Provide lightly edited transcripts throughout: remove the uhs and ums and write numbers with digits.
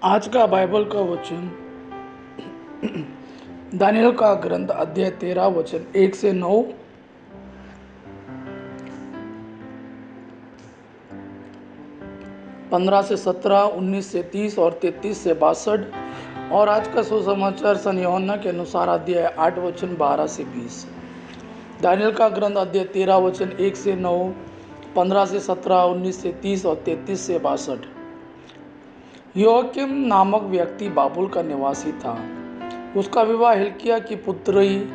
आज का बाइबल का वचन दानियल का ग्रंथ अध्याय 13 वचन 1 से 9, 15 से 17, 19 से 30 और 33 से 62। और आज का सुसमाचार सन यूहन्ना के अनुसार अध्याय 8 वचन 12 से 20। दानियल का ग्रंथ अध्याय 13 वचन 1 से 9, 15 से 17, 19 से 30 और 33 से 62। योआकीम नामक व्यक्ति बाबुल का निवासी था। उसका विवाह हिल्किय्याह की पुत्री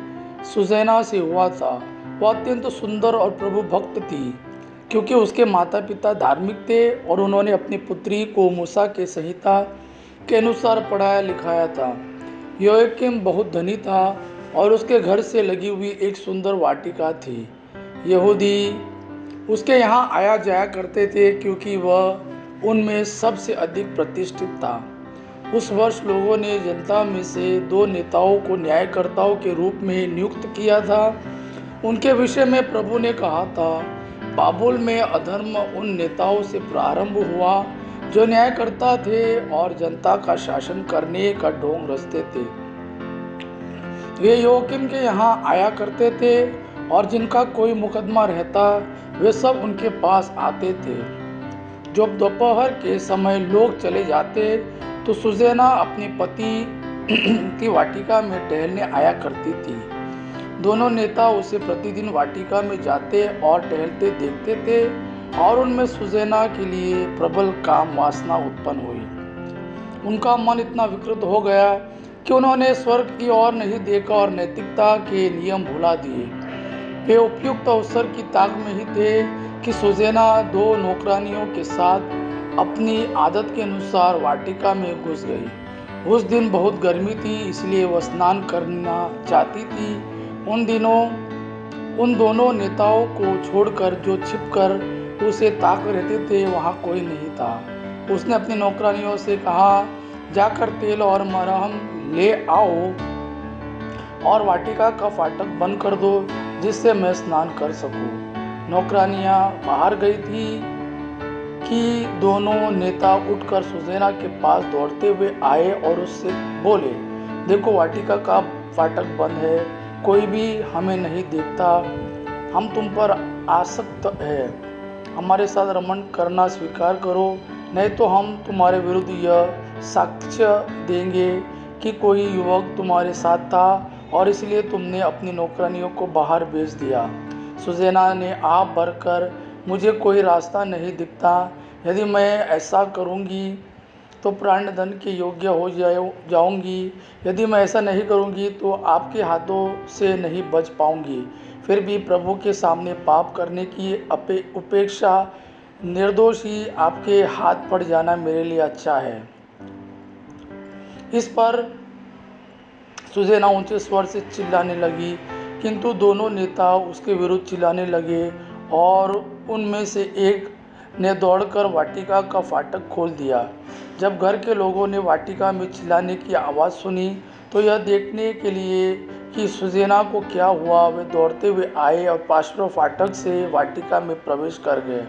सुज़ैना से हुआ था। वह अत्यंत सुंदर और प्रभु भक्त थी, क्योंकि उसके माता पिता धार्मिक थे और उन्होंने अपनी पुत्री को मूसा के संहिता के अनुसार पढ़ाया लिखाया था। योआकीम बहुत धनी था और उसके घर से लगी हुई एक सुंदर वाटिका थी। यहूदी उसके यहाँ आया जाया करते थे, क्योंकि वह उनमें सबसे अधिक प्रतिष्ठित था। उस वर्ष लोगों ने जनता में से 2 नेताओं को न्यायकर्ताओं के रूप में नियुक्त किया था। उनके विषय में प्रभु ने कहा था, बाबुल में अधर्म उन नेताओं से प्रारंभ हुआ जो न्यायकर्ता थे और जनता का शासन करने का ढोंग रचते थे। वे योआकीम के यहाँ आया करते थे और जिनका कोई मुकदमा रहता वे सब उनके पास आते थे। जब दोपहर के समय लोग चले जाते तो सुज़ैना अपने पति की वाटिका में टहलने आया करती थी। दोनों नेता उसे प्रतिदिन वाटिका में जाते और टहलते देखते थे और उनमें सुज़ैना के लिए प्रबल काम वासना उत्पन्न हुई। उनका मन इतना विकृत हो गया कि उन्होंने स्वर्ग की ओर नहीं देखा और नैतिकता के नियम भुला दिए। वे उपयुक्त अवसर की ताक में ही थे कि सुज़ैना 2 नौकरानियों के साथ अपनी आदत के अनुसार वाटिका में घुस गई। उस दिन बहुत गर्मी थी, इसलिए वह स्नान करना चाहती थी। उन दिनों उन दोनों नेताओं को छोड़कर जो छिपकर उसे ताक रहते थे, वहाँ कोई नहीं था। उसने अपनी नौकरानियों से कहा, जाकर तेल और मरहम ले आओ और वाटिका का फाटक बंद कर दो, जिससे मैं स्नान कर सकूं। नौकरानियां बाहर गई थी कि दोनों नेता उठकर सुज़ैना के पास दौड़ते हुए आए और उससे बोले, देखो वाटिका का फाटक बंद है, कोई भी हमें नहीं देखता। हम तुम पर आसक्त है, हमारे साथ रमण करना स्वीकार करो, नहीं तो हम तुम्हारे विरुद्ध यह साक्ष्य देंगे कि कोई युवक तुम्हारे साथ था और इसलिए तुमने अपनी नौकरानियों को बाहर भेज दिया। सुज़ैना ने आप भरकर, मुझे कोई रास्ता नहीं दिखता, यदि मैं ऐसा करूंगी तो प्राणदंड के योग्य हो जाऊंगी। यदि मैं ऐसा नहीं करूंगी तो आपके हाथों से नहीं बच पाऊंगी। फिर भी प्रभु के सामने पाप करने की उपेक्षा निर्दोषी आपके हाथ पड़ जाना मेरे लिए अच्छा है। इस पर सुज़ैना ऊंचे स्वर से चिल्लाने लगी, किंतु दोनों नेता उसके विरुद्ध चिल्लाने लगे और उनमें से एक ने दौड़कर वाटिका का फाटक खोल दिया। जब घर के लोगों ने वाटिका में चिल्लाने की आवाज़ सुनी तो यह देखने के लिए कि सुज़ैना को क्या हुआ, वे दौड़ते हुए आए और पार्श्व फाटक से वाटिका में प्रवेश कर गए।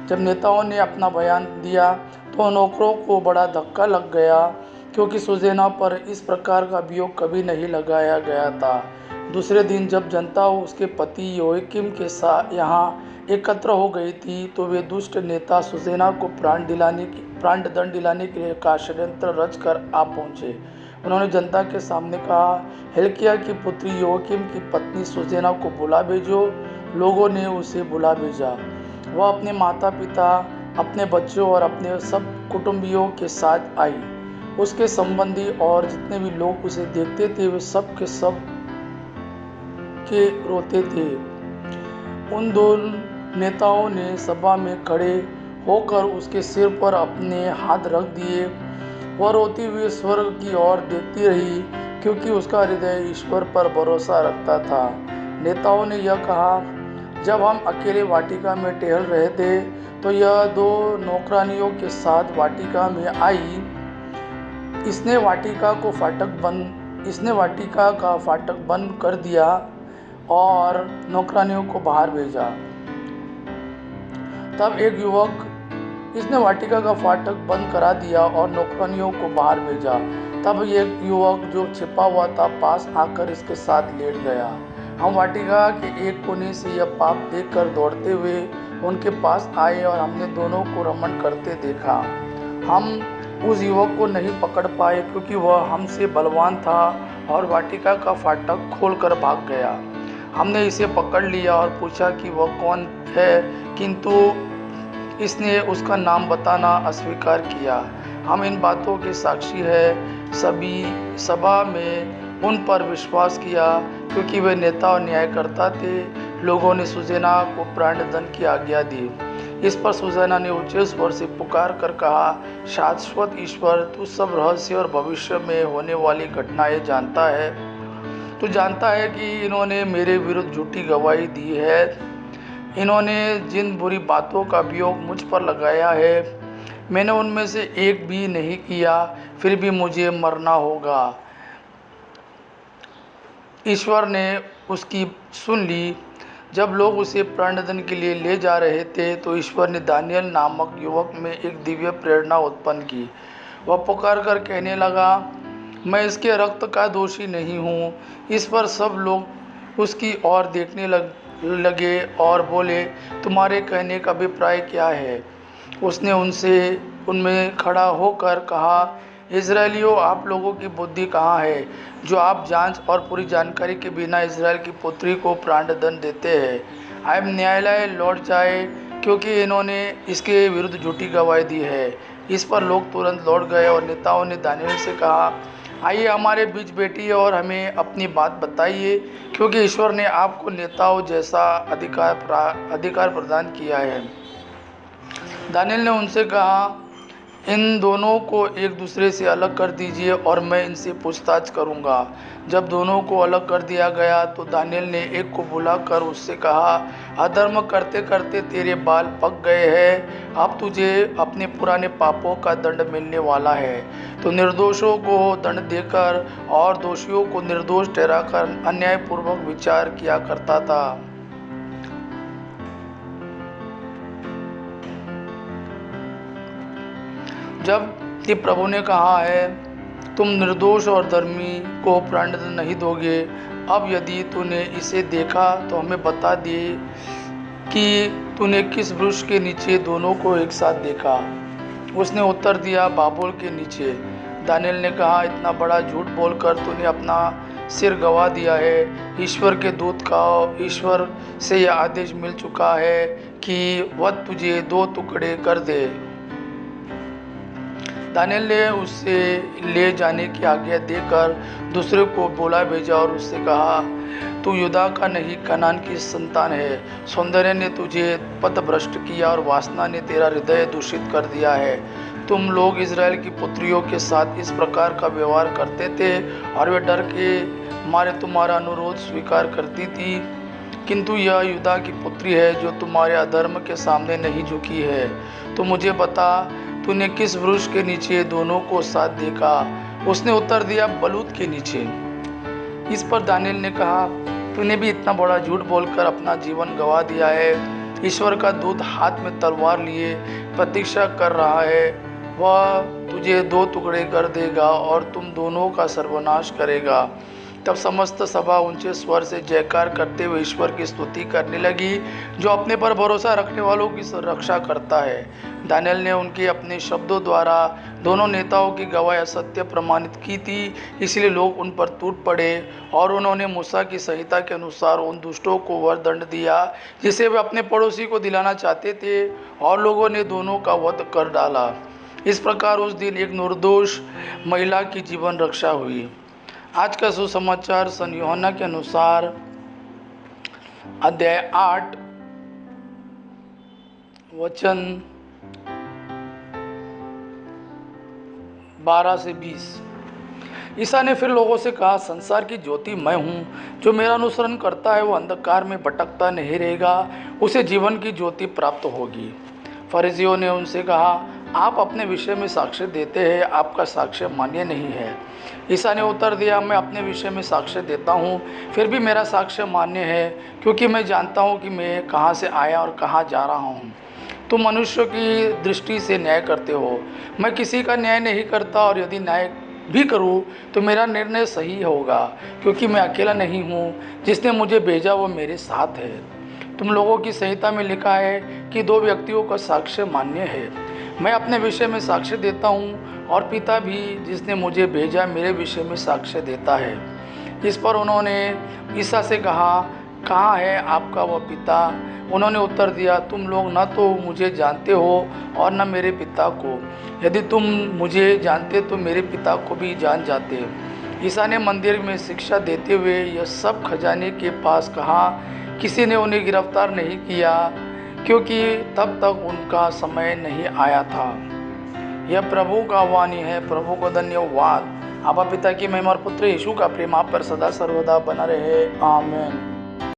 जब नेताओं ने अपना बयान दिया तो नौकरों को बड़ा धक्का लग गया, क्योंकि सुज़ैना पर इस प्रकार का अभियोग कभी नहीं लगाया गया था। दूसरे दिन जब जनता उसके पति योआकीम के साथ यहाँ एकत्र हो गई थी तो वे दुष्ट नेता सुज़ैना को प्राणदंड दिलाने के लिए का षड्यंत्र रच कर आ पहुँचे। उन्होंने जनता के सामने कहा, हिल्किय्याह की पुत्री योआकीम की पत्नी सुज़ैना को बुला भेजो। लोगों ने उसे बुला भेजा। वह अपने माता पिता, अपने बच्चों और अपने सब कुटुंबियों के साथ आई। उसके संबंधी और जितने भी लोग उसे देखते थे वे सब के रोते थे। उन 2 नेताओं ने सभा में खड़े होकर उसके सिर पर अपने हाथ रख दिए। वह रोती हुई स्वर्ग की ओर देखती रही, क्योंकि उसका हृदय ईश्वर पर भरोसा रखता था। नेताओं ने यह कहा, जब हम अकेले वाटिका में टहल रहे थे तो यह 2 नौकरानियों के साथ वाटिका में आई। इसने वाटिका का फाटक बंद कर दिया और नौकरानियों को बाहर भेजा। तब एक युवक इसने वाटिका का फाटक बंद करा दिया और नौकरानियों को बाहर भेजा। तब एक युवक जो छिपा हुआ था पास आकर इसके साथ लेट गया। हम वाटिका के एक कोने से यह पाप देखकर दौड़ते हुए उनके पास आए और हमने दोनों को रमण करते देखा। हम उस युवक को नहीं पकड़ पाए क्योंकि वह हमसे बलवान था और वाटिका का फाटक खोलकर भाग गया। हमने इसे पकड़ लिया और पूछा कि वह कौन है, किंतु इसने उसका नाम बताना अस्वीकार किया। हम इन बातों के साक्षी हैं। सभी सभा में उन पर विश्वास किया क्योंकि वे नेता और न्यायकर्ता थे। लोगों ने सुज़ैना को प्राणदंड की आज्ञा दी। इस पर सुज़ैना ने ऊंचे स्वर से पुकार कर कहा, शाश्वत ईश्वर, तू सब रहस्य और भविष्य में होने वाली घटनाएं जानता है। तू जानता है कि इन्होंने मेरे विरुद्ध झूठी गवाही दी है। इन्होंने जिन बुरी बातों का अभियोग मुझ पर लगाया है, मैंने उनमें से एक भी नहीं किया, फिर भी मुझे मरना होगा। ईश्वर ने उसकी सुन ली। जब लोग उसे प्राणदंड के लिए ले जा रहे थे तो ईश्वर ने दानियल नामक युवक में एक दिव्य प्रेरणा उत्पन्न की। वह पुकार कर कहने लगा, मैं इसके रक्त का दोषी नहीं हूँ। इस पर सब लोग उसकी ओर देखने लगे और बोले, तुम्हारे कहने का अभिप्राय क्या है? उसने उनमें खड़ा होकर कहा, इजरायलियों, आप लोगों की बुद्धि कहाँ है जो आप जांच और पूरी जानकारी के बिना इजराइल की पुत्री को प्राणदंड देते हैं? अब न्यायालय लौट जाए क्योंकि इन्होंने इसके विरुद्ध झूठी गवाही दी है। इस पर लोग तुरंत लौट गए और नेताओं ने दानियल से कहा, आइए हमारे बीच बैठिए और हमें अपनी बात बताइए, क्योंकि ईश्वर ने आपको नेताओं जैसा अधिकार प्रदान किया है। दानियल ने उनसे कहा, इन दोनों को एक दूसरे से अलग कर दीजिए और मैं इनसे पूछताछ करूंगा। जब दोनों को अलग कर दिया गया तो दानियल ने एक को बुलाकर उससे कहा, अधर्म करते करते तेरे बाल पक गए हैं। अब तुझे अपने पुराने पापों का दंड मिलने वाला है। तो निर्दोषों को दंड देकर और दोषियों को निर्दोष ठहराकर अन्यायपूर्वक विचार किया करता था। जब कि प्रभु ने कहा है, तुम निर्दोष और धर्मी को प्राणदंड नहीं दोगे। अब यदि तूने इसे देखा तो हमें बता दे कि तूने किस वृक्ष के नीचे दोनों को एक साथ देखा। उसने उत्तर दिया, बाबुल के नीचे। दानियल ने कहा, इतना बड़ा झूठ बोलकर तूने अपना सिर गवा दिया है। ईश्वर के दूत का ईश्वर से यह आदेश मिल चुका है कि वह तुझे 2 टुकड़े कर दे। दानियल ने उससे ले जाने की आज्ञा देकर दूसरे को बुला भेजा और उससे कहा, तू युदा का नहीं, कनान की संतान है। सौंदर्य ने तुझे पथभ्रष्ट किया और वासना ने तेरा हृदय दूषित कर दिया है। तुम लोग इजराइल की पुत्रियों के साथ इस प्रकार का व्यवहार करते थे और वे डर के मारे तुम्हारा अनुरोध स्वीकार करती थी, किंतु यह युदा की पुत्री है जो तुम्हारे अधर्म के सामने नहीं झुकी है। तो मुझे बता, तूने किस वृक्ष के नीचे दोनों को साथ देखा? उसने उत्तर दिया, बलूत के नीचे। इस पर दानियल ने कहा, तूने भी इतना बड़ा झूठ बोलकर अपना जीवन गंवा दिया है। ईश्वर का दूत हाथ में तलवार लिए प्रतीक्षा कर रहा है। वह तुझे 2 टुकड़े कर देगा और तुम दोनों का सर्वनाश करेगा। तब समस्त सभा ऊंचे स्वर से जयकार करते हुए ईश्वर की स्तुति करने लगी, जो अपने पर भरोसा रखने वालों की रक्षा करता है। दानियल ने उनके अपने शब्दों द्वारा दोनों नेताओं की गवाही असत्य प्रमाणित की थी, इसलिए लोग उन पर टूट पड़े और उन्होंने मूसा की संहिता के अनुसार उन दुष्टों को वह दंड दिया जिसे वे अपने पड़ोसी को दिलाना चाहते थे, और लोगों ने दोनों का वध कर डाला। इस प्रकार उस दिन एक निर्दोष महिला की जीवन रक्षा हुई। आज का सुसमाचार सन यूहन्ना के अनुसार अध्याय 8 वचन 12 से 20। ईसा ने फिर लोगों से कहा, संसार की ज्योति मैं हूँ। जो मेरा अनुसरण करता है वो अंधकार में भटकता नहीं रहेगा, उसे जीवन की ज्योति प्राप्त होगी। फरीसियों ने उनसे कहा, आप अपने विषय में साक्ष्य देते हैं, आपका साक्ष्य मान्य नहीं है। ईसा ने उत्तर दिया, मैं अपने विषय में साक्ष्य देता हूँ, फिर भी मेरा साक्ष्य मान्य है, क्योंकि मैं जानता हूँ कि मैं कहाँ से आया और कहाँ जा रहा हूँ। तुम मनुष्यों की दृष्टि से न्याय करते हो। मैं किसी का न्याय नहीं करता, और यदि न्याय भी करूं तो मेरा निर्णय सही होगा, क्योंकि मैं अकेला नहीं हूं, जिसने मुझे भेजा वो मेरे साथ है। तुम लोगों की संहिता में लिखा है कि 2 व्यक्तियों का साक्ष्य मान्य है। मैं अपने विषय में साक्ष्य देता हूँ, और पिता भी जिसने मुझे भेजा मेरे विषय में साक्ष्य देता है। इस पर उन्होंने ईसा से कहा, कहाँ है आपका वह पिता? उन्होंने उत्तर दिया, तुम लोग न तो मुझे जानते हो और न मेरे पिता को। यदि तुम मुझे जानते तो मेरे पिता को भी जान जाते। ईसा ने मंदिर में शिक्षा देते हुए यह सब खजाने के पास कहा। किसी ने उन्हें गिरफ्तार नहीं किया, क्योंकि तब तक उनका समय नहीं आया था। यह प्रभु का वाणी है। प्रभु को धन्यवाद। आपा पिता की महिमा और पुत्र यीशु का प्रेम आप पर सदा सर्वदा बना रहे। आमीन।